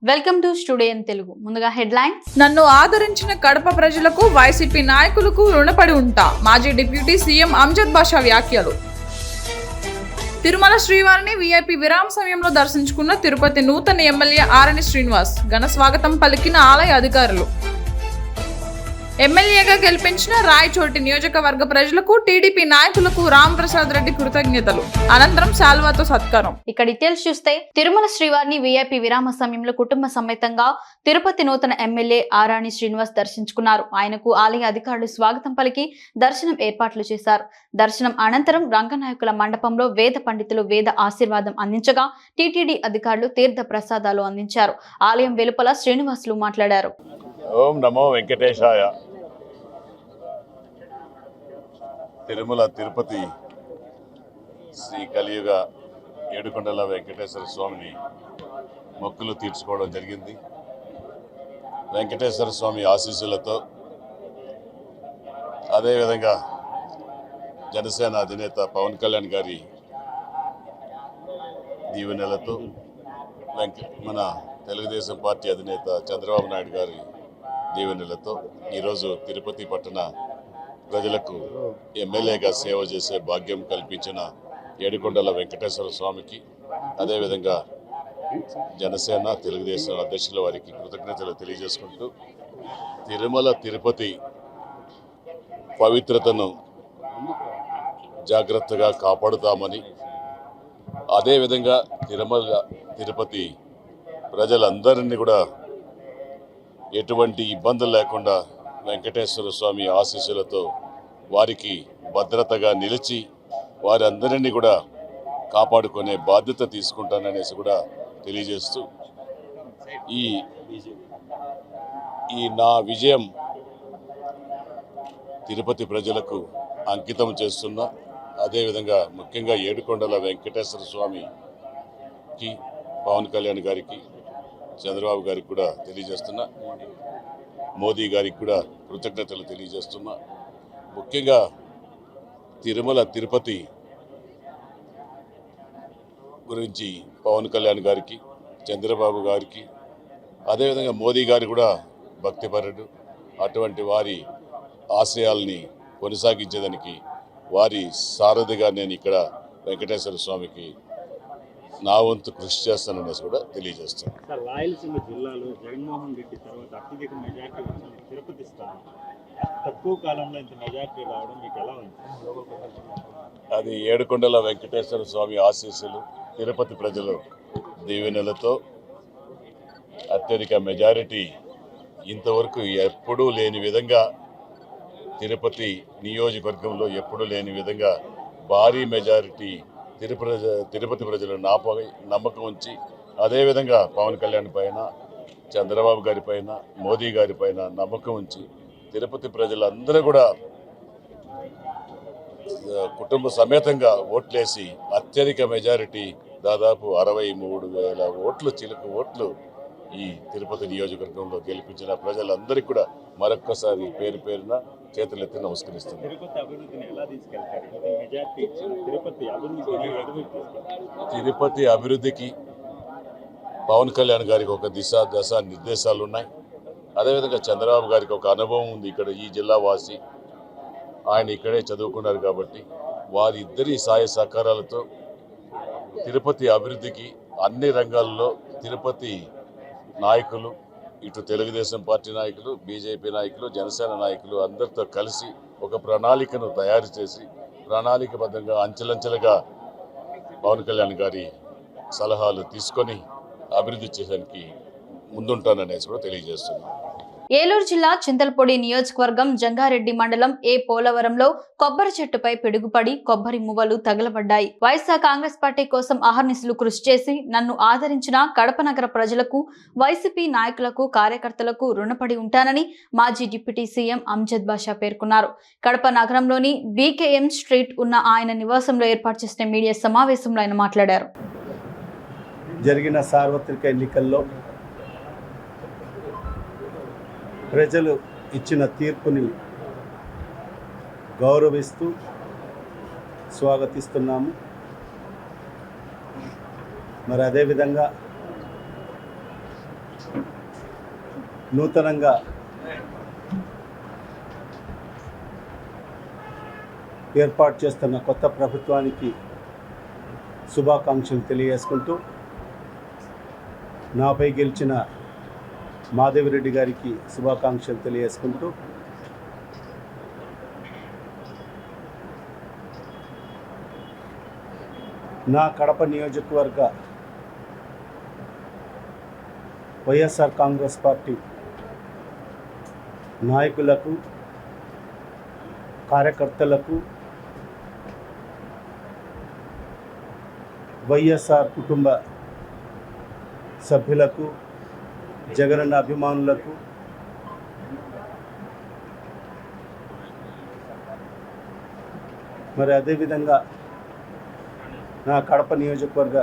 Welcome to studio in Telugu. ముందుగా headlines. నన్ను ఆదరించిన కడప ప్రజలకు వైసీపీ నాయకులకు రుణపడి ఉంటా. మాజీ డిప్యూటీ సీఎం అమ్జద్ బాషా వ్యాఖ్యలు. తిరుమల శ్రీవారిని వీఐపీ విరామ సమయంలో దర్శించుకున్న తిరుపతి నూతన ఎమ్మెల్యే ఆరణి శ్రీనివాస్ ఘన స్వాగతం పలికిన ఆలయ అధికారులు. ఎమ్మెల్యేగా గెలిపించిన రాయచోటి నియోజకవర్గ ప్రజలకు టీడీపీ నాయకులకు రాంప్రసాద్ రెడ్డి కృతజ్ఞతలు. అనంతరం శాల్వాతో సత్కారం. ఇక డీటెయిల్స్ చూస్తే తిరుమల శ్రీవారిని వీఐపీ విరామ సమయంలో కుటుంబ సమేతంగా తిరుపతి నూతన ఎమ్మెల్యే ఆరణి శ్రీనివాస్ దర్శించుకున్నారు. ఆయనకు ఆలయ అధికారులు స్వాగతం పలికి దర్శనం ఏర్పాట్లు చేశారు. దర్శనం అనంతరం రంగనాయకుల మండపంలో వేద పండితులు వేద ఆశీర్వాదం అందించగా టీటీడీ అధికారులు తీర్థ ప్రసాదాలు అందించారు. ఆలయం వెలుపల శ్రీనివాసులు మాట్లాడారు. ఓం నమో వెంకటేశాయ. తిరుమల తిరుపతి శ్రీ కలియుగ ఏడుకొండల వెంకటేశ్వర స్వామిని మొక్కులు తీర్చుకోవడం జరిగింది. వెంకటేశ్వర స్వామి ఆశీస్సులతో అదేవిధంగా జనసేన అధినేత పవన్ కళ్యాణ్ గారి దీవెనలతో మన తెలుగుదేశం పార్టీ అధినేత చంద్రబాబు నాయుడు గారి దీవెనలతో ఈరోజు తిరుపతి పట్టణ ప్రజలకు ఎమ్మెల్యేగా సేవ చేసే భాగ్యం కల్పించిన ఏడుకొండల వెంకటేశ్వర స్వామికి అదేవిధంగా జనసేన తెలుగుదేశం అధ్యక్షుల వారికి కృతజ్ఞతలు తెలియజేసుకుంటూ తిరుమల తిరుపతి పవిత్రతను జాగ్రత్తగా కాపాడుతామని అదేవిధంగా తిరుమల తిరుపతి ప్రజలందరినీ కూడా ఎటువంటి ఇబ్బందులు లేకుండా వెంకటేశ్వర స్వామి ఆశీస్సులతో వారికి భద్రతగా నిలిచి వారందరినీ కూడా కాపాడుకునే బాధ్యత తీసుకుంటాననేసి కూడా తెలియజేస్తూ ఈ నా విజయం తిరుపతి ప్రజలకు అంకితం చేస్తున్నా. అదేవిధంగా ముఖ్యంగా ఏడుకొండల వెంకటేశ్వర స్వామికి పవన్ కళ్యాణ్ గారికి చంద్రబాబు గారికి కూడా తెలియజేస్తున్నా. మోదీ గారికి కూడా కృతజ్ఞతలు తెలియజేస్తున్నా. ముఖ్యంగా తిరుమల తిరుపతి గురించి పవన్ కళ్యాణ్ గారికి చంద్రబాబు గారికి అదేవిధంగా మోదీ గారు కూడా భక్తిపరుడు. అటువంటి వారి ఆశయాల్ని కొనసాగించేదానికి వారి సారథిగా నేను ఇక్కడ వెంకటేశ్వర స్వామికి నా వంతు కృషి చేస్తాననేసి కూడా తెలియజేస్తాను. రాయలసీమ జిల్లాలో జగన్మోహన్ రెడ్డి తర్వాత అత్యధిక మెజార్టీ వచ్చింది తిరుపతి స్థానం. తక్కువ కాలంలో ఇంత మెజార్టీ రావడం మీకు ఎలా ఉంది? అది ఏడుకొండల వెంకటేశ్వర స్వామి ఆశీస్సులు, తిరుపతి ప్రజలు దీవెనలతో అత్యధిక మెజారిటీ ఇంతవరకు ఎప్పుడూ లేని విధంగా తిరుపతి నియోజకవర్గంలో ఎప్పుడూ లేని విధంగా భారీ మెజారిటీ తిరుపతి ప్రజలు నాపై నమ్మకం ఉంచి అదేవిధంగా పవన్ కళ్యాణ్ పైన చంద్రబాబు గారి పైన మోదీ గారి పైన నమ్మకం ఉంచి తిరుపతి ప్రజలందరూ కూడా కుటుంబ సమేతంగా ఓట్లేసి అత్యధిక మెజారిటీ దాదాపు 63,000 ఓట్లు చిలుకు ఓట్లు ఈ తిరుపతి నియోజకవర్గంలో గెలిపించిన ప్రజలందరికీ కూడా మరొక్కసారి పేరు పేరున చేతులెత్తి నమస్కరిస్తుంది. తిరుపతి అభివృద్ధికి పవన్ కళ్యాణ్ గారికి ఒక దశ నిర్దేశాలు ఉన్నాయి. అదేవిధంగా చంద్రబాబు గారికి ఒక అనుభవం ఉంది. ఇక్కడ ఈ జిల్లా వాసి, ఆయన ఇక్కడే చదువుకున్నారు కాబట్టి వారిద్దరి సహాయ సహకారాలతో తిరుపతి అభివృద్ధికి అన్ని రంగాల్లో తిరుపతి నాయకులు, ఇటు తెలుగుదేశం పార్టీ నాయకులు, బీజేపీ నాయకులు, జనసేన నాయకులు అందరితో కలిసి ఒక ప్రణాళికను తయారు చేసి ప్రణాళికబద్ధంగా అంచెలంచెలుగా పవన్ కళ్యాణ్ గారి సలహాలు తీసుకొని అభివృద్ధి చేయడానికి ముందుంటాననేసి కూడా తెలియజేస్తున్నాను. ఏలూరు జిల్లా చింతలపూడి నియోజకవర్గం జంగారెడ్డి మండలం పోలవరంలో కొబ్బరి చెట్టుపై పిడుగుపడి కొబ్బరి మువ్వలు తగలబడ్డాయి. వైఎస్ఆర్ కాంగ్రెస్ పార్టీ కోసం అహర్నిశలు కృషి చేసి నన్ను ఆదరించిన కడప నగర ప్రజలకు, వైసీపీ నాయకులకు, కార్యకర్తలకు రుణపడి ఉంటానని మాజీ డిప్యూటీ సీఎం అమ్జద్ బాషా పేర్కొన్నారు. కడప నగరంలోని బీకేఎం స్ట్రీట్ ఉన్న ఆయన నివాసంలో ఏర్పాటు చేసిన మీడియా సమావేశంలో ఆయన మాట్లాడారు. జరిగిన సార్వత్రిక ఎన్నికల్లో ప్రజలు ఇచ్చిన తీర్పుని గౌరవిస్తూ స్వాగతిస్తున్నాము. మరి అదేవిధంగా నూతనంగా ఏర్పాటు చేస్తున్న కొత్త ప్రభుత్వానికి శుభాకాంక్షలు తెలియజేసుకుంటూ, నాపై గెలిచిన మాధవిరెడ్డి గారికి శుభాకాంక్షలు తెలియజేసుకుంటూ, నా కడప నియోజకవర్గ వైఎస్ఆర్ కాంగ్రెస్ పార్టీ నాయకులకు, కార్యకర్తలకు, వైఎస్ఆర్ కుటుంబ సభ్యులకు, జగనన్న అభిమానులకు, మరి అదేవిధంగా నా కడప నియోజకవర్గ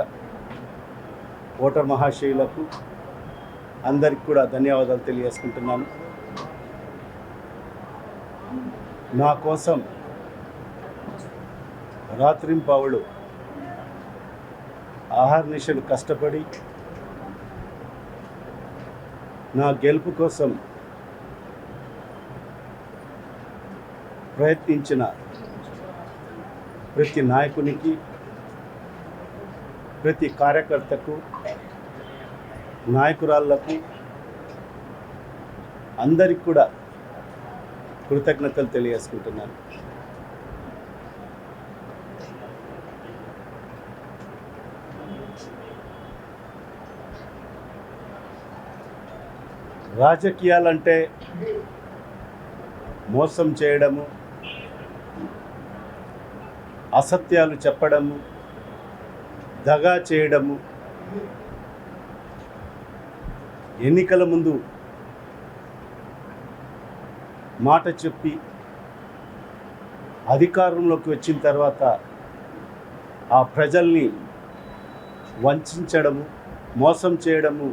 ఓటర్ మహాశయులకు అందరికి కూడా ధన్యవాదాలు తెలియజేసుకుంటున్నాను. నా కోసం రాత్రింపవళ్ళు ఆహార్నిశలు కష్టపడి నా గెలుపు కోసం ప్రయత్నించిన ప్రతి నాయకునికి, ప్రతి కార్యకర్తకు, నాయకురాళ్లకు అందరికి కూడా కృతజ్ఞతలు తెలియజేసుకుంటున్నాను. రాజకీయాలంటే మోసం చేయడము, అసత్యాలు చెప్పడము, దగా చేయడము, ఎన్నికల ముందు మాట చెప్పి అధికారంలోకి వచ్చిన తర్వాత ఆ ప్రజల్ని వంచడము, మోసం చేయడము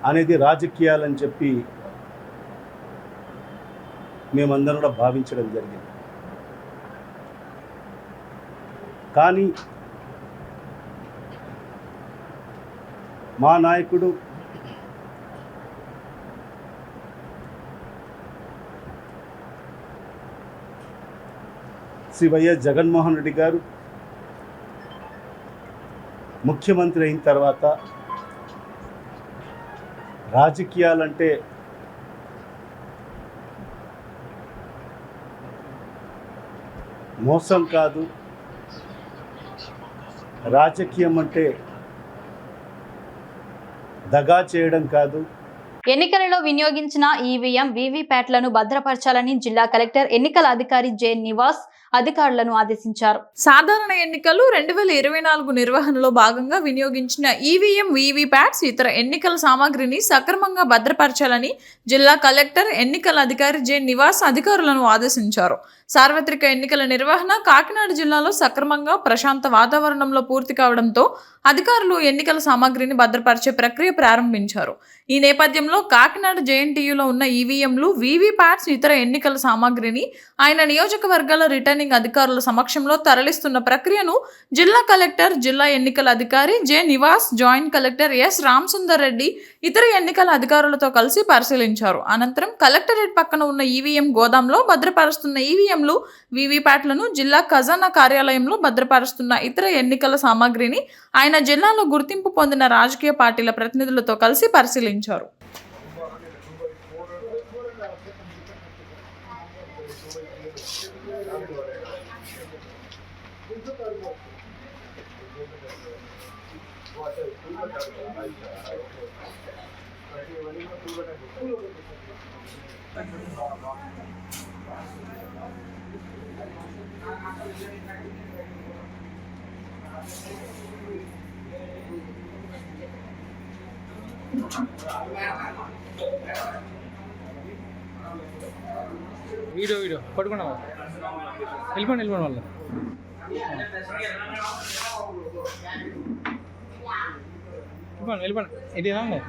అనేది రాజకీయాలని చెప్పి మేమందరం కూడా భావించడం జరిగింది. కానీ మా నాయకుడు శ్రీ వైఎస్ జగన్మోహన్ రెడ్డి గారు ముఖ్యమంత్రి అయిన తర్వాత రాజకీయాలంటే మోసం కాదు, రాజకీయం అంటే దగా చేయడం కాదు, ఎన్నికలలో వినియోగించిన ఈవీఎం, వీవీప్యాట్లను భద్రపరచాలని జిల్లా కలెక్టర్ ఎన్నికల అధికారి జె నివాస్ అధికారులను ఆదేశించారు. సాధారణ ఎన్నికలు 2024 నిర్వహణలో భాగంగా వినియోగించిన ఈవీఎం, వీవీప్యాట్స్, ఇతర ఎన్నికల సామాగ్రిని సక్రమంగా భద్రపరచాలని జిల్లా కలెక్టర్ ఎన్నికల అధికారి జె నివాస్ అధికారులను ఆదేశించారు. సార్వత్రిక ఎన్నికల నిర్వహణ కాకినాడ జిల్లాలో సక్రమంగా ప్రశాంత వాతావరణంలో పూర్తి కావడంతో అధికారులు ఎన్నికల సామాగ్రిని భద్రపరిచే ప్రక్రియ ప్రారంభించారు. ఈ నేపథ్యంలో కాకినాడ జేఎన్టీయూలో ఉన్న ఈవీఎంలు, వీవీప్యాట్స్, ఇతర ఎన్నికల సామాగ్రిని ఆయన నియోజకవర్గాల రిటర్నింగ్ అధికారుల సమక్షంలో తరలిస్తున్న ప్రక్రియను జిల్లా కలెక్టర్, జిల్లా ఎన్నికల అధికారి J Nivas, joint collector S Ramasundar Reddy ఇతర ఎన్నికల అధికారులతో కలిసి పరిశీలించారు. అనంతరం కలెక్టరేట్ పక్కన ఉన్న ఈవీఎం గోదాంలో భద్రపరుస్తున్న ఈవీఎంలు, వీవీప్యాట్లను, జిల్లా ఖజానా కార్యాలయంలో భద్రపరుస్తున్న ఇతర ఎన్నికల సామాగ్రిని ఆయన జిల్లాలో గుర్తింపు పొందిన రాజకీయ పార్టీల ప్రతినిధులతో కలిసి పరిశీలించారు. వీడియో పట్టుకున్నా వెళ్ళిపోండి వాళ్ళు వెళ్ళిపోండి ఇది ఎలా ఉంది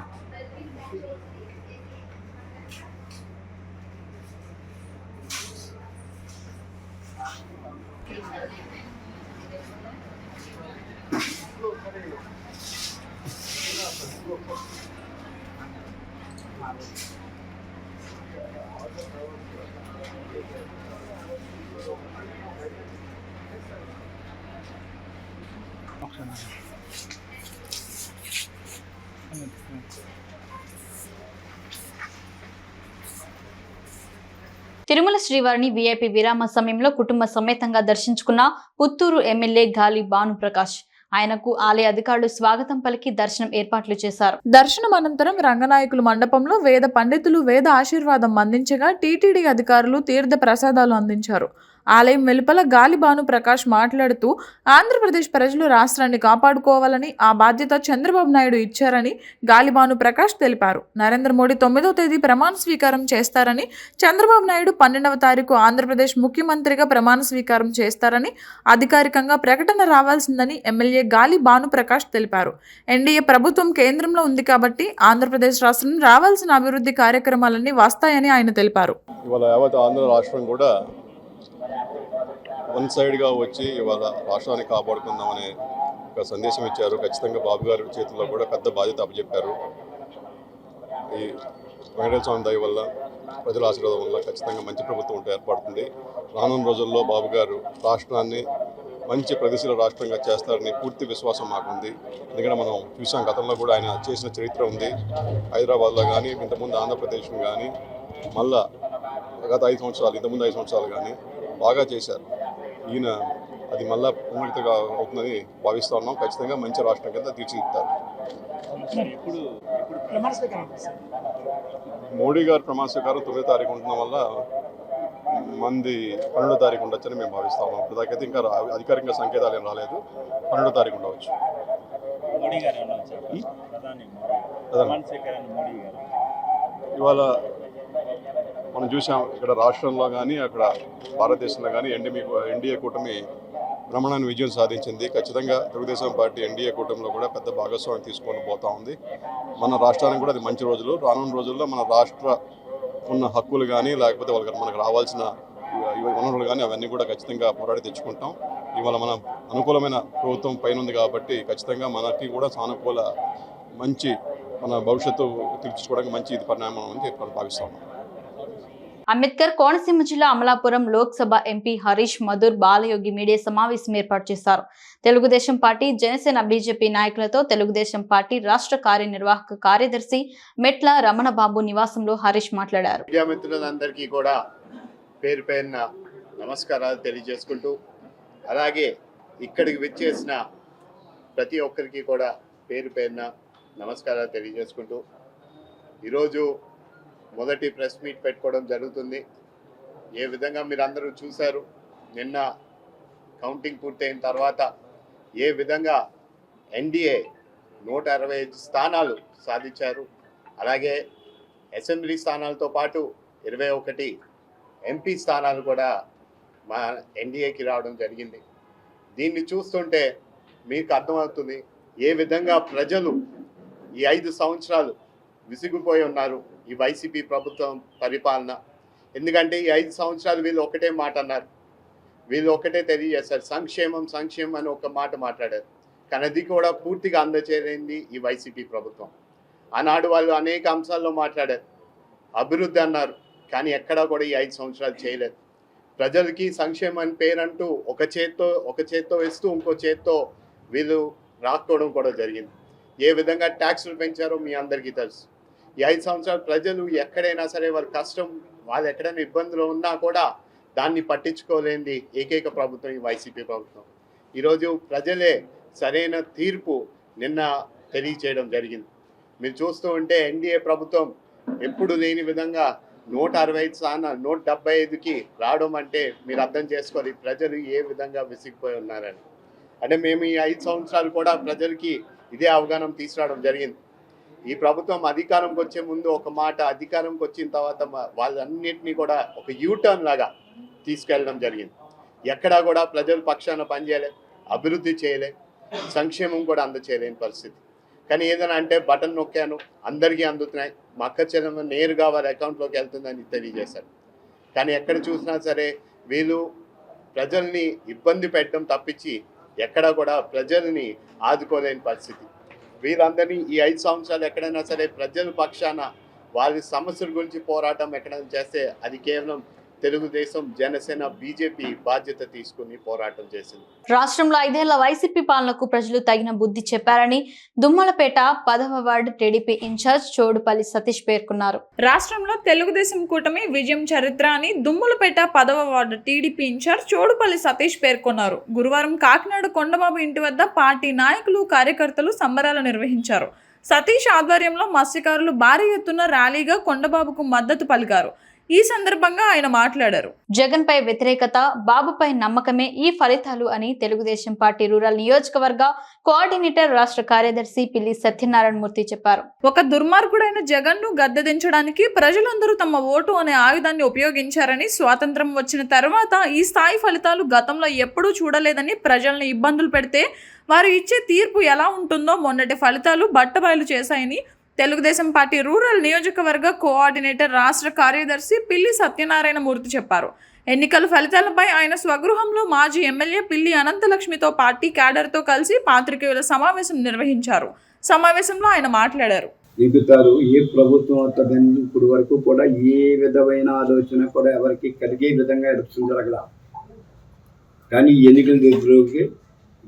తిరుమల శ్రీవారిని వీఐపీ విరామ సమయంలో కుటుంబ సమేతంగా దర్శించుకున్న పుత్తూరు ఎమ్మెల్యే గాలి భానుప్రకాష్. ఆయనకు ఆలయ అధికారులు స్వాగతం పలికి దర్శనం ఏర్పాట్లు చేశారు. దర్శనం అనంతరం రంగనాయకులు మండపంలో వేద పండితులు వేద ఆశీర్వాదం అందించగా టీటీడీ అధికారులు తీర్థ ప్రసాదాలు అందించారు. ఆలయం వెలుపల గాలి భానుప్రకాష్ మాట్లాడుతూ ఆంధ్రప్రదేశ్ ప్రజలు రాష్ట్రాన్ని కాపాడుకోవాలని ఆ బాధ్యత చంద్రబాబు నాయుడు ఇచ్చారని గాలి భానుప్రకాష్ తెలిపారు. నరేంద్ర మోడీ 9వ తేదీ ప్రమాణ స్వీకారం చేస్తారని, చంద్రబాబు నాయుడు 12వ తారీఖు ఆంధ్రప్రదేశ్ ముఖ్యమంత్రిగా ప్రమాణ స్వీకారం చేస్తారని అధికారికంగా ప్రకటన రావాల్సిందని ఎమ్మెల్యే గాలి భానుప్రకాష్ తెలిపారు. ఎన్డీఏ ప్రభుత్వం కేంద్రంలో ఉంది కాబట్టి ఆంధ్రప్రదేశ్ రాష్ట్రం రావాల్సిన అభివృద్ధి కార్యక్రమాలన్నీ వస్తాయని ఆయన తెలిపారు. ఇవాళ యావత్ ఆంధ్ర రాష్ట్రం కూడా వన్ సైడ్గా వచ్చి ఇవాళ రాష్ట్రాన్ని కాపాడుకుందామనే ఒక సందేశం ఇచ్చారు. ఖచ్చితంగా బాబు గారి చేతుల్లో కూడా పెద్ద బాధ్యత అప్పచెప్పారు. ఈ వెంకటేశ్వర స్వామి దయ వల్ల, ప్రజల ఆశీర్వాదం వల్ల ఖచ్చితంగా మంచి ప్రభుత్వం ఏర్పడుతుంది. రానున్న రోజుల్లో బాబు గారు రాష్ట్రాన్ని మంచి ప్రగతిశీల రాష్ట్రంగా చేస్తారని పూర్తి విశ్వాసం మాకుంది. ఎందుకంటే మనం చూసాం, గతంలో కూడా ఆయన చేసిన చరిత్ర ఉంది. హైదరాబాద్లో కానీ, ఇంతకుముందు ఆంధ్రప్రదేశ్లో కానీ, మళ్ళా గత 5 సంవత్సరాలు, ఇంతకుముందు 5 సంవత్సరాలు కానీ బాగా చేశారు. ఈయన అది మళ్ళా పునరుద్ధగా అవుతుందని భావిస్తూ ఉన్నాం. ఖచ్చితంగా మంచి రాష్ట్రం కింద తీర్చిదిద్దుతారు. మోడీ గారు ప్రమాణ స్వీకారం 9వ తారీఖు ఉండడం వల్ల మంది 12వ తారీఖు ఉండొచ్చని మేము భావిస్తా ఉన్నాం. ఇప్పటిదాకైతే ఇంకా అధికారికంగా సంకేతాలు ఏం రాలేదు. 12వ తారీఖు ఉండవచ్చు. ఇవాళ మనం చూసాం, ఇక్కడ రాష్ట్రంలో కానీ అక్కడ భారతదేశంలో కానీ ఎన్డీఏ కూటమి బ్రహ్మాండమైన విజయం సాధించింది. ఖచ్చితంగా తెలుగుదేశం పార్టీ ఎన్డీఏ కూటమిలో కూడా పెద్ద భాగస్వామ్యం తీసుకొని పోతా ఉంది. మన రాష్ట్రానికి కూడా అది మంచి రోజులు. రానున్న రోజుల్లో మన రాష్ట్ర ఉన్న హక్కులు కానీ, లేకపోతే మనకు రావాల్సిన వనరులు కానీ అవన్నీ కూడా ఖచ్చితంగా పోరాడి తెచ్చుకుంటాం. ఇవాళ మన అనుకూలమైన ప్రభుత్వం పైన ఉంది కాబట్టి ఖచ్చితంగా మనకి కూడా సానుకూల మంచి మన భవిష్యత్తు తీర్చుకోవడానికి మంచి ఇది పరిణామం అని చెప్పి భావిస్తాం. అంబేద్కర్ కోనసీమ జిల్లా అమలాపురం లోక్సభ ఎంపీ హరీష్ మధుర్ బాలయోగి మీడియా సమావేశం ఏర్పాటు చేశారు. తెలుగుదేశం పార్టీ, జనసేన, బీజేపీ నాయకులతో తెలుగుదేశం పార్టీ రాష్ట్ర కార్యనిర్వాహక కార్యదర్శి మెట్ల రమణబాబు నివాసంలో హరీష్ మాట్లాడారు. మీడియా మిత్రులందరికీ కూడా పేరు పేరున నమస్కారాలు తెలియజేసుకుంటూ, అలాగే ఇక్కడికి విచ్చేసిన ప్రతి ఒక్కరికి కూడా పేరు పేరున నమస్కారాలు తెలియజేసుకుంటూ, ఈరోజు మొదటి ప్రెస్ మీట్ పెట్టుకోవడం జరుగుతుంది. ఏ విధంగా మీరు అందరూ చూశారు, నిన్న కౌంటింగ్ పూర్తయిన తర్వాత ఏ విధంగా ఎన్డీఏ 165 స్థానాలు సాధించారు. అలాగే అసెంబ్లీ స్థానాలతో పాటు 21 ఎంపీ స్థానాలు కూడా మా ఎన్డీఏకి రావడం జరిగింది. దీన్ని చూస్తుంటే మీకు అర్థమవుతుంది ఏ విధంగా ప్రజలు ఈ 5 సంవత్సరాలు విసిగిపోయి ఉన్నారు ఈ వైసీపీ ప్రభుత్వం పరిపాలన. ఎందుకంటే ఈ 5 సంవత్సరాలు వీళ్ళు ఒకటే మాట అన్నారు, వీళ్ళు ఒకటే తెలియజేస్తారు, సంక్షేమం సంక్షేమం అని ఒక మాట మాట్లాడారు. కానీ అది కూడా పూర్తిగా అందచేరింది ఈ వైసీపీ ప్రభుత్వం. ఆనాడు వాళ్ళు అనేక అంశాల్లో మాట్లాడారు, అభివృద్ధి అన్నారు, కానీ ఎక్కడా కూడా ఈ 5 సంవత్సరాలు చేయలేదు. ప్రజలకి సంక్షేమం అని పేరంటూ ఒక చేత్తో ఇస్తూ ఇంకో చేత్తో వీళ్ళు రాసుకోవడం కూడా జరిగింది. ఏ విధంగా ట్యాక్సులు పెంచారో మీ అందరికీ తెలుసు. ఈ 5 సంవత్సరాలు ప్రజలు ఎక్కడైనా సరే వారి కష్టం, వాళ్ళు ఎక్కడైనా ఇబ్బందులు ఉన్నా కూడా దాన్ని పట్టించుకోలేనిది ఏకైక ప్రభుత్వం ఈ వైసీపీ ప్రభుత్వం. ఈరోజు ప్రజలే సరైన తీర్పు నిన్న తెలియచేయడం జరిగింది. మీరు చూస్తూ ఉంటే ఎన్డీఏ ప్రభుత్వం ఎప్పుడు లేని విధంగా 165 స్థానాలు 175కి రావడం అంటే మీరు అర్థం చేసుకోవాలి ప్రజలు ఏ విధంగా విసిగిపోయి ఉన్నారని. అంటే మేము ఈ 5 సంవత్సరాలు కూడా ప్రజలకి ఇదే అవగాహన తీసుకురావడం జరిగింది. ఈ ప్రభుత్వం అధికారంకి వచ్చే ముందు ఒక మాట, అధికారంకి వచ్చిన తర్వాత వాళ్ళన్నింటినీ కూడా ఒక యూటర్న్ లాగా తీసుకెళ్ళడం జరిగింది. ఎక్కడా కూడా ప్రజల పక్షాన పనిచేయలే, అభివృద్ధి చేయలే, సంక్షేమం కూడా అందచేయలేని పరిస్థితి. కానీ ఏదైనా అంటే బటన్ నొక్కాను అందరికీ అందుతున్నాయి, మా అక్క చెల్లెమ్మ నేరుగా వారి అకౌంట్లోకి వెళ్తుందని తెలియజేశారు. కానీ ఎక్కడ చూసినా సరే వీళ్ళు ప్రజల్ని ఇబ్బంది పెట్టడం తప్పించి ఎక్కడా కూడా ప్రజల్ని ఆదుకోలేని పరిస్థితి. వీరందరినీ ఈ 5 సంవత్సరాలు ఎక్కడైనా సరే ప్రజల పక్షాన వారి సమస్యల గురించి పోరాటం ఎక్కడైనా చేస్తే అది కేవలం తెలుగుదేశం, జనసేన, బీజేపీ బాధ్యత తీసుకుని పోరాటం చేసింది. రాష్ట్రంలో 5 ఏళ్ల వైసీపీ పాలనకు ప్రజలు తగిన బుద్ధి చెప్పారని దుమ్మలపేట 10వ ward TDP in charge Chodupalli Satish పేర్కొన్నారు. రాష్ట్రంలో తెలుగుదేశం కూటమి విజయం చరిత్ర అని దుమ్ములపేట 10వ ward TDP in charge Chodupalli Satish పేర్కొన్నారు. గురువారం కాకినాడ కొండబాబు ఇంటి వద్ద పార్టీ నాయకులు, కార్యకర్తలు సంబరాలు నిర్వహించారు. సతీష్ ఆధ్వర్యంలో మత్స్యకారులు భారీ ఎత్తున ర్యాలీగా కొండబాబుకు మద్దతు పలికారు. ఈ సందర్భంగా ఆయన మాట్లాడారు. జగన్ పై వ్యతిరేకత, బాబుపై నమ్మకమే ఈ ఫలితాలు అని తెలుగుదేశం పార్టీ రూరల్ నియోజకవర్గ కోఆర్డినేటర్, రాష్ట్ర కార్యదర్శి పిల్లి సత్యనారాయణ మూర్తి చెప్పారు. ఒక దుర్మార్గుడైన జగన్ ను గద్దెదించడానికి ప్రజలందరూ తమ ఓటు అనే ఆయుధాన్ని ఉపయోగించారని, స్వాతంత్రం వచ్చిన తర్వాత ఈ స్థాయి ఫలితాలు గతంలో ఎప్పుడూ చూడలేదని, ప్రజల్ని ఇబ్బందులు పెడితే వారు ఇచ్చే తీర్పు ఎలా ఉంటుందో మొన్నటి ఫలితాలు బట్టబయలు చేశాయని తెలుగుదేశం పార్టీ రూరల్ నియోజకవర్గ కోఆర్డినేటర్, రాష్ట్ర కార్యదర్శి పిల్లి సత్యనారాయణ మూర్తి చెప్పారు. ఎన్నికల ఫలితాలపై ఆయన స్వగృహంలో మాజీ ఎమ్మెల్యే పిల్లి అనంతలక్ష్మితో పార్టీ క్యాడర్తో కలిసి పాత్రికేయుల సమావేశం నిర్వహించారు. సమావేశంలో ఆయన మాట్లాడారు. దిగుతారు ఏ ప్రభుత్వం వస్తుందని ఇప్పుడు వరకు కూడా ఏ విధమైన ఆలోచన కూడా ఎవరికి కలిగే విధంగా ఎలక్షన్ జరగల. కానీ ఎన్నికల దగ్గరకి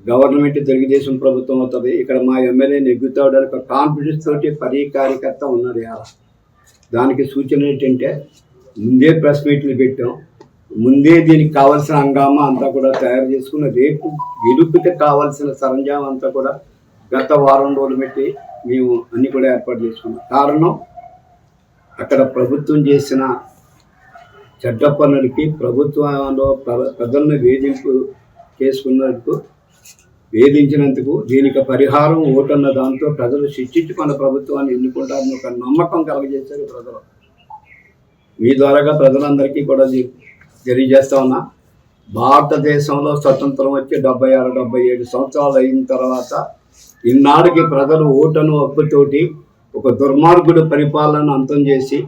గవర్నమెంట్ తెలుగుదేశం ప్రభుత్వం అవుతుంది, ఇక్కడ మా ఎమ్మెల్యే నెగ్గుతాడని ఒక కాన్ఫిడెన్స్ తోటి కార్యకర్త ఉన్నారు. దానికి సూచన ఏంటంటే ముందే ప్రెస్ మీట్లు పెట్టాం, ముందే దీనికి కావాల్సిన హంగామా అంతా కూడా తయారు చేసుకున్న రేపు గెలుపుకి కావాల్సిన సరంజామం అంతా కూడా గత వారం రోజులు పెట్టి మేము అన్ని కూడా ఏర్పాటు చేసుకున్నాం. కారణం అక్కడ ప్రభుత్వం చేసిన చెడ్డ పనులకి, ప్రభుత్వంలో ప్రజలను వేధించినందుకు దీనికి పరిహారం ఓటన్న దాంతో ప్రజలు శిక్షించి మన ప్రభుత్వాన్ని ఎన్నుకుంటారని ఒక నమ్మకం కలగజేశారు ప్రజలు. మీ ద్వారాగా ప్రజలందరికీ కూడా తెలియజేస్తా ఉన్నా, భారతదేశంలో స్వతంత్రం వచ్చి 76-77 సంవత్సరాలు అయిన తర్వాత ఇన్నాళ్ళకి ప్రజలు ఓటను హక్కుతోటి ఒక దుర్మార్గుడు పరిపాలనను అంతం చేసి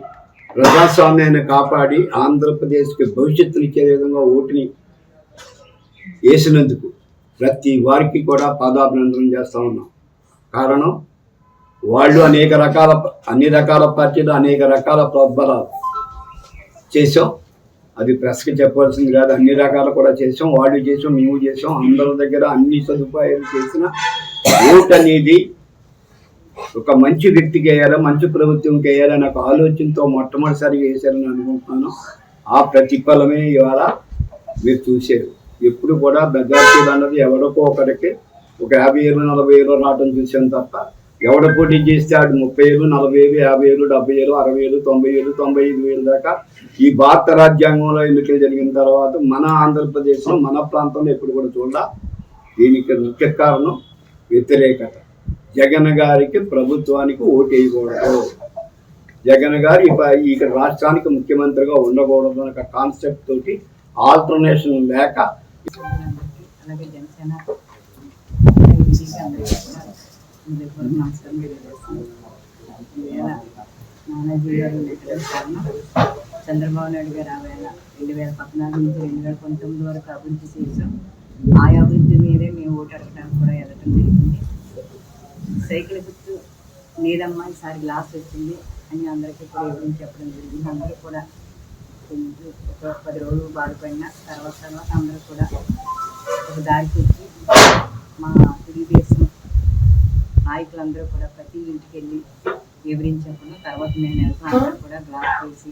ప్రజాస్వామ్యాన్ని కాపాడి ఆంధ్రప్రదేశ్కి భవిష్యత్తునిచ్చే విధంగా ఓటుని వేసినందుకు ప్రతి వారికి కూడా పాదాభినందనం చేస్తూ ఉన్నాం. కారణం వాళ్ళు అన్ని రకాల పార్టీలు అనేక రకాల ప్రోద్బలాలు చేసాం. అది ప్రెస్కి చెప్పవలసింది కాదు, అన్ని రకాలు కూడా చేసాం. వాళ్ళు చేసాం, మేము చేసాం. అందరి దగ్గర అన్ని సదుపాయాలు చేసిన ఓటు అనేది ఒక మంచి వ్యక్తికి వేయాలి, మంచి ప్రభుత్వంకి వేయాలని ఒక ఆలోచనతో మొట్టమొదటిసారిగా వేశారని అనుకుంటున్నాను. ఆ ప్రతిఫలమే ఇవాళ మీరు చూశారు. ఎప్పుడు కూడా మెజార్టీలు అన్నది ఎవరికో ఒకరికి ఒక 50,000-40,000 రావడం చూసాం తప్ప, ఎవడ పోటీ చేస్తే ఆడు 30,000, 40,000, 50,000, 70,000, 60,000, 95,000 దాకా ఈ భారత రాజ్యాంగంలో ఎన్నికలు జరిగిన తర్వాత మన ఆంధ్రప్రదేశ్లో, మన ప్రాంతంలో ఎప్పుడు కూడా చూడాల. దీనికి ముఖ్య కారణం వ్యతిరేకత. జగన్ గారికి, ప్రభుత్వానికి ఓటు వేయకూడదు, జగన్ గారు ఈ రాష్ట్రానికి ముఖ్యమంత్రిగా ఉండకూడదు అనే కాన్సెప్ట్ తోటి ఆల్టర్నేషన్ లేక అలాగే జనసేన నానాజీ గారు కారణం చంద్రబాబు నాయుడు గారు 2014 నుంచి 2019 వరకు అభివృద్ధి చేసాం. ఆ అభివృద్ధి మీదే మేము ఓటు అడగడానికి కూడా వెళ్ళడం జరిగింది. సైకిల్ గుర్తు లేదమ్మా, ఈసారి గ్లాస్ వచ్చింది అని అందరికీ కూడా వివరించి చెప్పడం జరిగింది. అందరూ కూడా ఒక 10 రోజులు బాధపడిన తర్వాత అందరూ కూడా ఒక దారికి వచ్చి మా తెలుగుదేశం నాయకులందరూ కూడా ప్రతి ఇంటికి వెళ్ళి వివరించకుండా తర్వాత నేను వెళ్తాను కూడా గ్లాస్ వేసి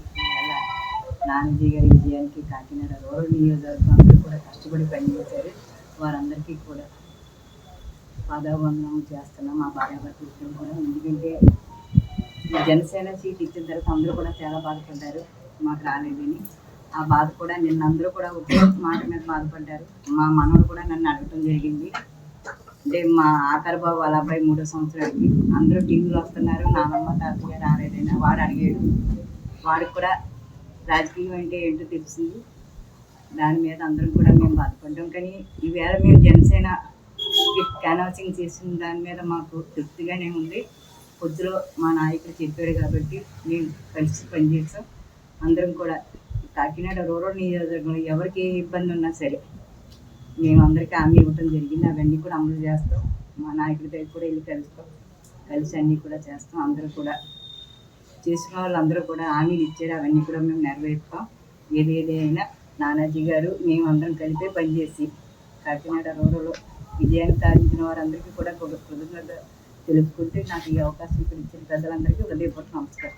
నానాజీ గారి విజయానికి కాకినాడ రూరల్ నియోజకవర్గం అందరూ కూడా కష్టపడి పనిచేశారు. వారందరికీ కూడా పాదాభివందనం చేస్తున్నాం. మా భార్యాభర్తలు కూడా, ఎందుకంటే జనసేన సీట్ ఇచ్చిన తర్వాత అందరూ కూడా చాలా బాధపడ్డారు, మాకు రాలేదని. ఆ బాధ కూడా నిన్న అందరూ కూడా ఒకే మాట మీద బాధపడ్డారు. మా మనవడు కూడా నన్ను అడగటం జరిగింది. అంటే మా ఆఖరి బాబు వాళ్ళ అబ్బాయి 3వ సంవత్సరానికి అందరూ టీవీలో వస్తున్నారు, నానమ్మ తాతయ్య రాలేదైనా వాడు అడిగాడు. వాడికి కూడా రాజకీయం అంటే ఏంటో తెలిసింది. దాని మీద అందరం కూడా మేము బాధపడ్డాం. కానీ ఈవేళ మేము జనసేన క్యాన్వాసింగ్ చేసిన దాని మీద మాకు తృప్తిగానే ఉంది. పొద్దులో మా నాయకుడు చెప్పాడు కాబట్టి మేము కలిసి పనిచేస్తాం. అందరం కూడా కాకినాడ రూరల్ నియోజకవర్గంలో ఎవరికి ఏ ఇబ్బంది ఉన్నా సరే మేము అందరికీ హామీ ఇవ్వటం జరిగింది. అవన్నీ కూడా అమలు చేస్తాం. మా నాయకుడి దగ్గర కూడా వెళ్ళి కలిసి అన్నీ కూడా చేస్తాం. అందరూ కూడా చేసిన వాళ్ళందరూ కూడా హామీలు ఇచ్చారు, అవన్నీ కూడా మేము నెరవేర్తాం. ఏదైనా నానాజీ గారు మేమందరం కలిపే పనిచేసి కాకినాడ రూరల్లో విజయాన్ని సాధించిన వారందరికీ కూడా కృతజ్ఞత తెలుపుకుంటూ నాకు ఈ అవకాశం ఇచ్చిన ప్రజలందరికీ హృదయపూర్వక నమస్కారం.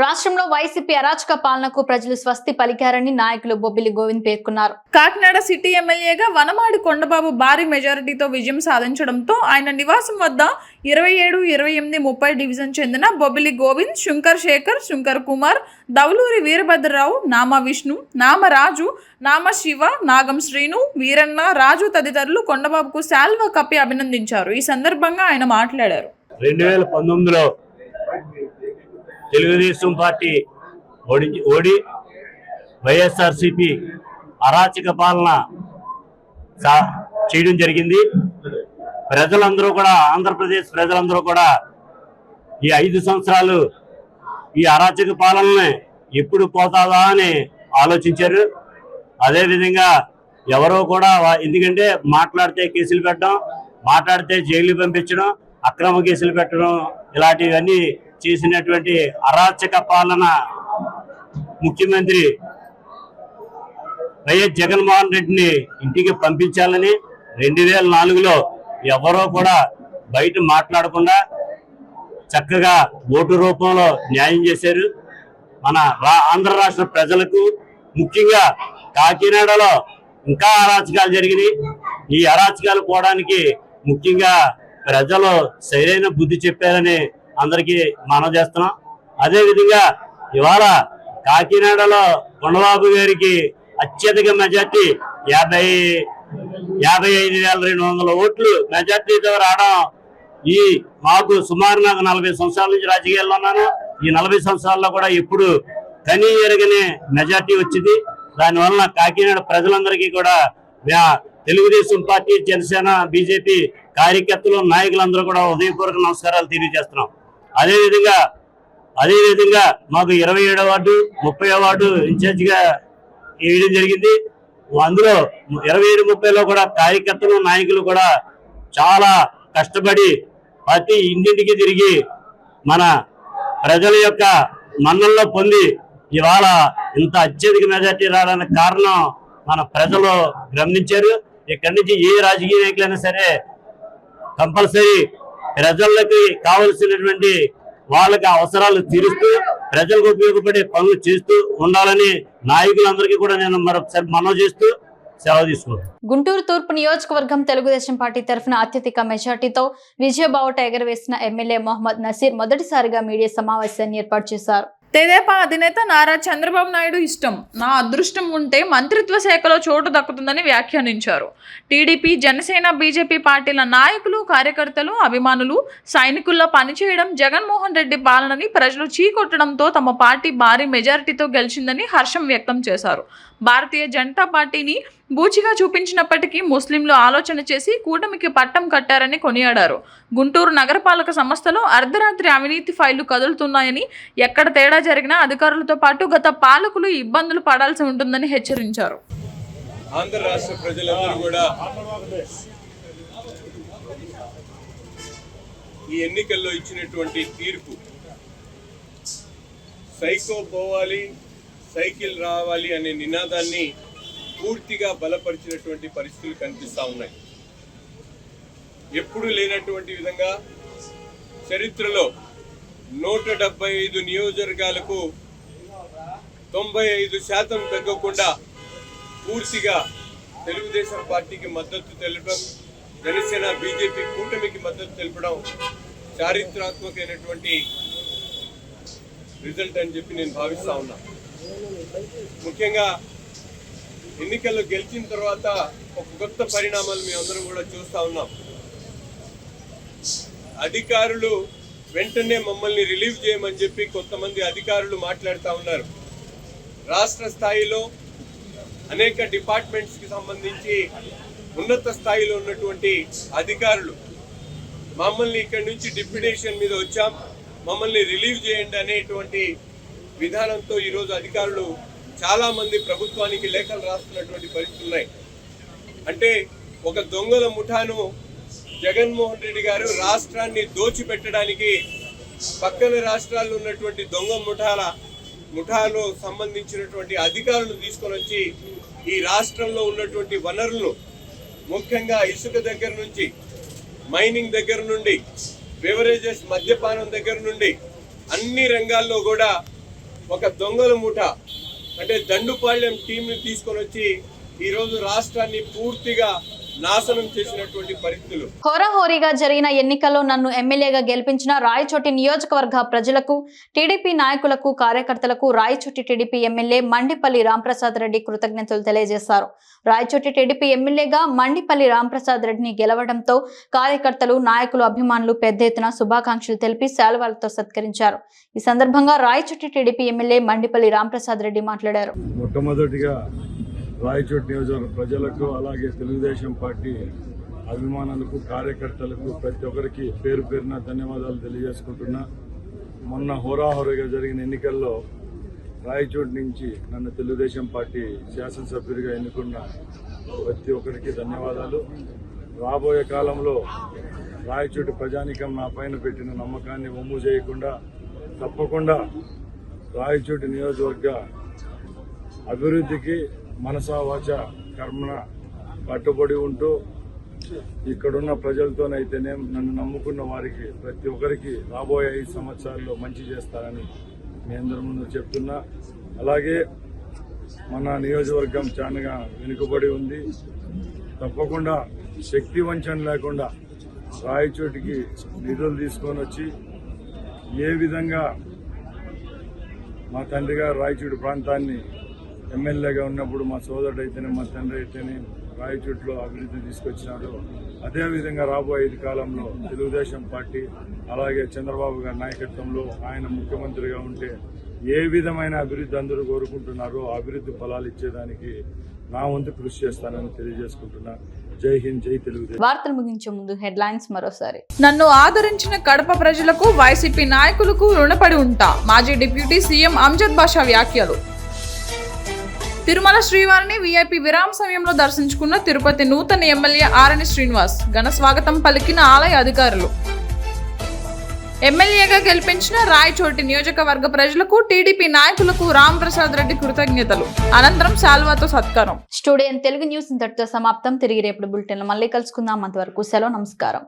రాష్ట్రంలో వైసీపీ అరాచక పాలనకు ప్రజలు స్వస్తి పలికారని నాయకులు బొబ్బిలి గోవింద్ పేర్కొన్నారు. కాకినాడ సిటీ ఎమ్మెల్యేగా వనమాడి కొండబాబు భారీ మెజారిటీతో విజయం సాధించడంతో ఆయన నివాసం వద్ద 27, 28, 30 డివిజన్ చెందిన బొబ్బిలి గోవింద్, శంకర్ శేఖర్, శంకర్ కుమార్, దౌలూరి వీరభద్రరావు, నామ విష్ణు, నామ రాజు, నామ శివ, నాగం శ్రీను, వీరన్న, రాజు తదితరులు కొండబాబుకు శాల్వా కప్పి అభినందించారు. ఈ సందర్భంగా ఆయన మాట్లాడారు. 2019లో తెలుగుదేశం పార్టీ ఓడి వైఎస్ఆర్సీపీ అరాచక పాలన చేయడం జరిగింది. ప్రజలందరూ కూడా, ఆంధ్రప్రదేశ్ ప్రజలందరూ కూడా ఈ 5 సంవత్సరాలు ఈ అరాచక పాలనని ఎప్పుడు పోతాదా అని ఆలోచించారు. అదేవిధంగా ఎవరో కూడా, ఎందుకంటే మాట్లాడితే కేసులు పెట్టడం, మాట్లాడితే జైలు పంపించడం, అక్రమ కేసులు పెట్టడం, ఇలాంటివన్నీ చేసినటువంటి అరాచక పాలన ముఖ్యమంత్రి వైఎస్ జగన్మోహన్ రెడ్డిని ఇంటికి పంపించాలని 2004లో ఎవరో కూడా బయట మాట్లాడకుండా చక్కగా ఓటు రూపంలో న్యాయం చేశారు. మన ఆంధ్ర రాష్ట్ర ప్రజలకు, ముఖ్యంగా కాకినాడలో ఇంకా అరాచకాలు జరిగినాయి. ఈ అరాచకాలు పోవడానికి ముఖ్యంగా ప్రజలు సరైన బుద్ధి చెప్పారని అందరికీ మనం చేస్తున్నాం. అదేవిధంగా ఇవాళ కాకినాడలో కొండబాబు గారికి అత్యధిక మెజార్టీ 55,200 ఓట్లు మెజార్టీతో రావడం, ఈ మాకు సుమారు నాకు 40 సంవత్సరాల నుంచి రాజకీయాల్లో ఉన్నాను. ఈ 40 సంవత్సరాల్లో కూడా ఎప్పుడు కనీ ఎరగని మెజార్టీ వచ్చింది. దానివల్ల కాకినాడ ప్రజలందరికీ కూడా తెలుగుదేశం పార్టీ, జనసేన, బీజేపీ కార్యకర్తలు, నాయకులందరూ కూడా హృదయపూర్వక నమస్కారాలు తెలియజేస్తున్నాం. అదేవిధంగా మాకు 27వ వార్డు, 30వ వార్డు ఇన్ఛార్జిగా వేయడం జరిగింది. అందులో 27, 30లో కూడా కార్యకర్తలు, నాయకులు కూడా చాలా కష్టపడి ప్రతి ఇంటింటికి తిరిగి మన ప్రజల యొక్క మన్ననలో పొంది ఇవాళ ఇంత అత్యధిక మెజార్టీ రావడానికి కారణం మన ప్రజలు గమనించారు. ఇక్కడి నుంచి ఏ రాజకీయ నాయకులైనా సరే కంపల్సరీ ప్రజలకి కావలసినటువంటి వాళ్ళకి అవసరాలు తీరుస్తూ ప్రజలకు ఉపయోగపడే పనులు చేస్తూ ఉండాలని నాయకులందరికీ కూడా నేను మరొకసారి మనవి చేస్తూ సెలవు తీసుకుంటాను. గుంటూరు తూర్పు నియోజకవర్గం తెలుగుదేశం పార్టీ తరఫున అత్యధిక మెజార్టీతో విజయబావుట ఎగరవేసిన ఎమ్మెల్యే మొహమ్మద్ నసీర్ మొదటిసారిగా మీడియా సమావేశాన్ని ఏర్పాటు చేశారు. తెదేపా అధినేత నారా చంద్రబాబు నాయుడు ఇష్టం, నా అదృష్టం ఉంటే మంత్రిత్వ శాఖలో చోటు దక్కుతుందని వ్యాఖ్యానించారు. టీడీపీ, జనసేన, బీజేపీ పార్టీల నాయకులు, కార్యకర్తలు, అభిమానులు సైనికుల్లో పనిచేయడం జగన్మోహన్ రెడ్డి పాలనని ప్రజలు చీకొట్టడంతో తమ పార్టీ భారీ మెజారిటీతో గెలిచిందని హర్షం వ్యక్తం చేశారు. భారతీయ జనతా పార్టీని బూచిగా చూపించినప్పటికీ ముస్లింలు ఆలోచన చేసి కూటమికి పట్టం కట్టారని కొనియాడారు. గుంటూరు నగరపాలక సంస్థలో అర్ధరాత్రి అవినీతి ఫైళ్లు కదులుతున్నాయని, ఎక్కడ తేడా జరిగినా అధికారులతో పాటు గత పాలకులు ఇబ్బందులు పడాల్సి ఉంటుందని హెచ్చరించారు. ఆంధ్ర రాష్ట్ర ప్రజలందరూ కూడా ఈ ఎన్నికల్లో ఇచ్చినటువంటి తీర్పు సైకో పోవాలి, సైకిల్ రావాలి అనే నినాదాన్ని పూర్తిగా బలపరిచినటువంటి పరిస్థితులు కనిపిస్తూ ఉన్నాయి. ఎప్పుడూ లేనటువంటి విధంగా చరిత్రలో 175 నియోజకవర్గాలకు 95% తగ్గకుండా పూర్తిగా తెలుగుదేశం పార్టీకి మద్దతు తెలపడం, జనసేన, బీజేపీ కూటమికి మద్దతు తెలపడం చారిత్రాత్మకమైనటువంటి రిజల్ట్ అని చెప్పి నేను భావిస్తా ఉన్నా. ముఖ్యంగా ఎన్నికల్లో గెలిచిన తర్వాత ఒక కొత్త పరిణామాలు మేమందరం కూడా చూస్తూ ఉన్నాం. అధికారులు వెంటనే మమ్మల్ని రిలీవ్ చేయమని చెప్పి కొంతమంది అధికారులు మాట్లాడుతూ ఉన్నారు. రాష్ట్ర స్థాయిలో అనేక డిపార్ట్మెంట్స్కి సంబంధించి ఉన్నత స్థాయిలో ఉన్నటువంటి అధికారులు మమ్మల్ని ఇక్కడి నుంచి డిప్యుటేషన్ మీద వచ్చాం, మమ్మల్ని రిలీవ్ చేయండి అనేటువంటి విధానంతో ఈరోజు అధికారులు చాలామంది ప్రభుత్వానికి లేఖలు రాస్తున్నటువంటి పరిస్థితులు ఉన్నాయి. అంటే ఒక దొంగల ముఠాను జగన్మోహన్ రెడ్డి గారు రాష్ట్రాన్ని దోచిపెట్టడానికి పక్కన రాష్ట్రాల్లో ఉన్నటువంటి దొంగ ముఠాలో సంబంధించినటువంటి అధికారులను తీసుకొని వచ్చి ఈ రాష్ట్రంలో ఉన్నటువంటి వనరులను ముఖ్యంగా ఇసుక దగ్గర నుంచి, మైనింగ్ దగ్గర నుండి, బెవరేజెస్ మద్యపానం దగ్గర నుండి అన్ని రంగాల్లో కూడా ఒక దొంగల ముఠ అంటే దండుపాళ్యం టీంని తీసుకొని వచ్చి ఈరోజు రాష్ట్రాన్ని పూర్తిగా నాశనం చేసినటువంటి పరిస్థితులు. హోరాహోరీగా జరిగిన ఎన్నికల్లో నన్ను ఎమ్మెల్యేగా గెలిపించిన రాయచోటి నియోజకవర్గ ప్రజలకు, టీడీపీ నాయకులకు, కార్యకర్తలకు రాయచోటి టీడీపీ ఎమ్మెల్యే మండిపల్లి రాంప్రసాద్ రెడ్డి కృతజ్ఞతలు తెలియజేశారు. రాయచోటి టీడీపీ ఎమ్మెల్యేగా మండిపల్లి రాంప్రసాద్ రెడ్డిని గెలవడంతో కార్యకర్తలు, నాయకులు, అభిమానులు పెద్ద ఎత్తున శుభాకాంక్షలు తెలిపి శాలువాలతో సత్కరించారు. ఈ సందర్భంగా రాయచోటి టీడీపీ ఎమ్మెల్యే మండిపల్లి రాంప్రసాద్ రెడ్డి మాట్లాడారు. మొట్టమొదటిగా రాయచోటి నియోజకవర్గ ప్రజలకు, అలాగే తెలుగుదేశం పార్టీ అభిమానులకు, కార్యకర్తలకు ప్రతి ఒక్కరికి పేరు పేరున ధన్యవాదాలు తెలియజేసుకుంటున్నా. మొన్న హోరాహోరీగా జరిగిన ఎన్నికల్లో రాయచోటి నుంచి నన్ను తెలుగుదేశం పార్టీ శాసనసభ్యుడిగా ఎన్నుకున్న ప్రతి ఒక్కరికి ధన్యవాదాలు. రాబోయే కాలంలో రాయచోటి ప్రజానికం నా పైన పెట్టిన నమ్మకాన్ని వమ్ము చేయకుండా తప్పకుండా రాయచోటి నియోజకవర్గ అభివృద్ధికి మనసా వాచ కర్మన కట్టుబడి ఉంటూ ఇక్కడున్న ప్రజలతోనైతేనే నన్ను నమ్ముకున్న వారికి ప్రతి ఒక్కరికి రాబోయే 5 సంవత్సరాల్లో మంచి చేస్తారని మీ అందరి ముందు చెప్తున్నా. అలాగే మన నియోజకవర్గం చాలా వెనుకబడి ఉంది. తప్పకుండా శక్తి వంచన లేకుండా రాయచోటికి నిధులు తీసుకొని వచ్చి ఏ విధంగా మా తండ్రి గారు రాయచోటి ప్రాంతాన్ని ఎమ్మెల్యేగా ఉన్నప్పుడు మా సోదరుడు అయితేనే, మా తండ్రి అయితేనే రాయచోటిలో అభివృద్ధి తీసుకొచ్చినారు. అదేవిధంగా రాబోయే 5 కాలంలో తెలుగుదేశం పార్టీ అలాగే చంద్రబాబు గారి నాయకత్వంలో ఆయన ముఖ్యమంత్రిగా ఉంటే ఏ విధమైన అభివృద్ధి అందరూ కోరుకుంటున్నారో అభివృద్ధి ఫలాలు ఇచ్చేదానికి నా వంతు కృషి చేస్తానని తెలియజేసుకుంటున్నా. జై హింద్, జై తెలుగుదేశం. వార్తలు ముగించే ముందు హెడ్లైన్స్ మరోసారి. నన్ను ఆదరించిన కడప ప్రజలకు, వైసీపీ నాయకులకు రుణపడి ఉంటా. మాజీ డిప్యూటీ సీఎం అమ్జద్ బాషా వ్యాఖ్యలు. తిరుమల శ్రీవారిని వీఐపీ విరామ సమయంలో దర్శించుకున్న తిరుపతి నూతన ఎమ్మెల్యే ఆరణి శ్రీనివాస్ ఘన స్వాగతం పలికిన ఆలయ అధికారులు. ఎమ్మెల్యేగా గెలిపించిన రాయచోటి నియోజకవర్గ ప్రజలకు, టీడీపీ నాయకులకు రాంప్రసాద్ రెడ్డి కృతజ్ఞతలు. అనంతరం శాల్వాతో సత్కారం. స్టూడియో తెలుగు న్యూస్ ఇంతటితో సమాప్తం. తిరిగి రేపటి బులెటిన్లో మళ్ళీ కలుసుకుందాం. అంతవరకు సెలవు, నమస్కారం.